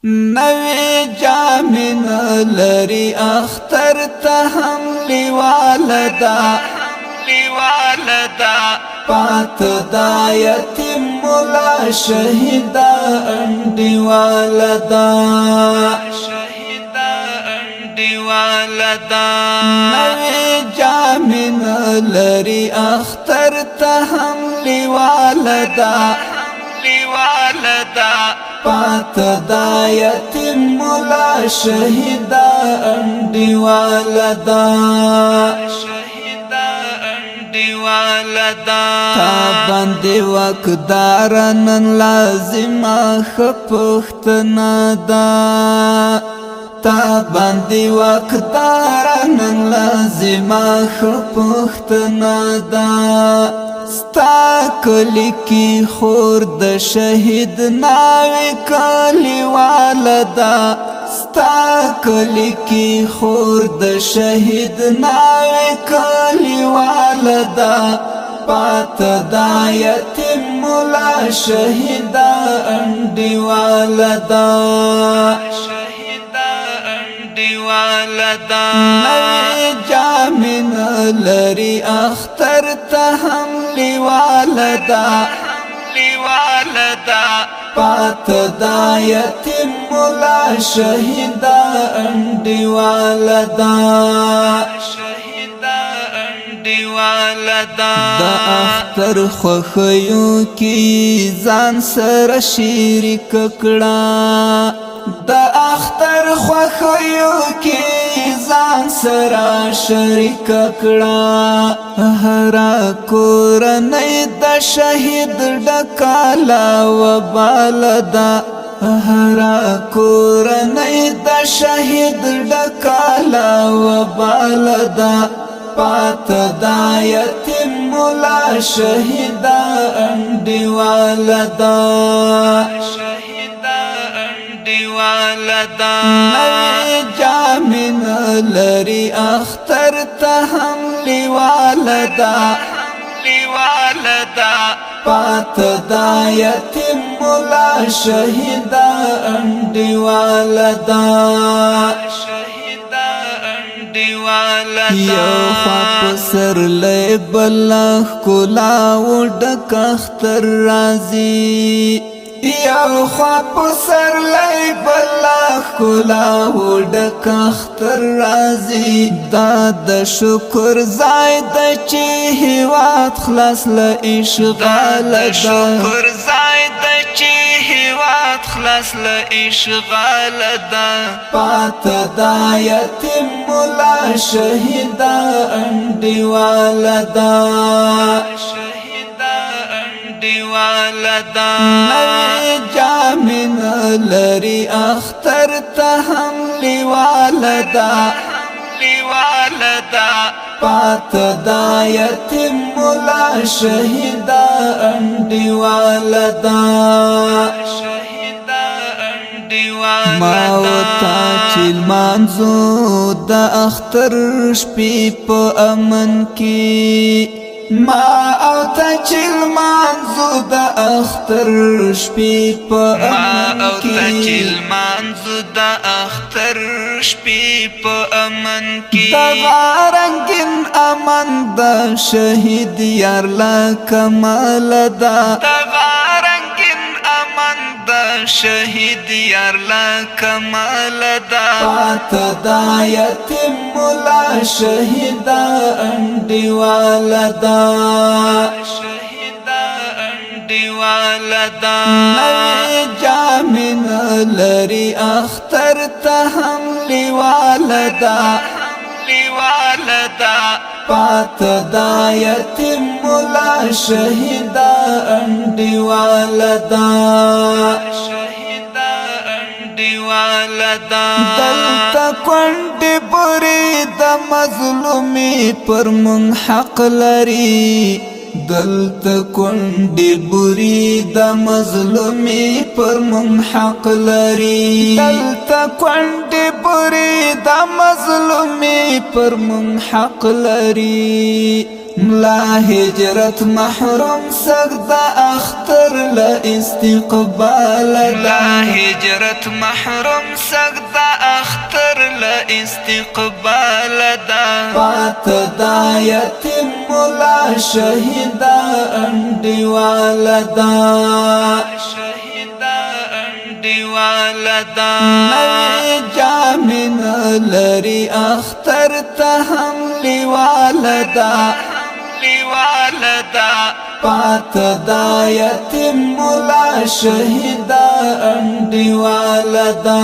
نوی جامن لری اختر تهم لیوالدا پات دا یتیم مولا شهیدا انڈی والدا نوی جامن لری اختر تهم لیوالدا پات دا یتیم مولا شهیدا انڈی والدا تا باندې وقدارن لازم خپختنا دا تا باندې وقدارن لازم خپختنا دا ستا کلی کی خور د شهید ناوی کلی والدا ستا کلی کی خور د شهید ناوی کلی والدا پات دا یتیم مولا شهیدا انڈی والدا نوی جامن لری اختر تهم لیوالدا پات دا یتیم مولا شهیدا انڈی والدا دا اختر خوخیو کی ځان سره شریک کړه دا اختر خوخیو کی ځان سره شریک کړه هر کورنۍ د شهید ډکالا و بالدا هر کورنۍ د شهید ډکالا و بالدا پات دا یتیم مولا شهیدا انڈی والدا نوی جامن لری اختر تهم لیوالدا پات دا یتیم مولا شهیدا انڈی والدا یو خوا پسر لئی بلخ کلا وڈک اختر رازی یو خوا پسر لئی بلخ کلا وڈک اختر رازی دا د شکر زائد چی هیوات خلاص لاشغال دا خلاص لاشغال دا پات دا یتیم مولا شهیدا انڈی والدا نوی جامن لری اختر تهم لیوالدا پات دا یتیم مولا شهیدا انڈی والدا ما وتا چیل مانزو دا اختر شپی په امن کی ما اوتا چیل مانزو دا اختر شپی په امن کی دا غارنگین امن دا شهید یار لا کمال دا شهید یار لا کمال دا پات دا یتیم مولا شهیدا انڈی والدا نوی جامن لری اختر تهم لیوالدا پات دا یتیم مولا شهیدا انڈی والدا دلتا کونڈی بری دا مظلومی پر من حق لری دلتا کونڈی بری دا مظلومی پر من حق لری دلتا کونڈی بری دا مظلومی پر من حق لری ملا هجرت محروم سجدة اختر لا استقبال دا هجرت محروم سجدة اختر لا استقبال دا پات دا یتیم ملا شهیدا انڈی والدا نوی جامن لری اختر تحملی والدا پات دا یتیم ملا شهیدا انڈی والدا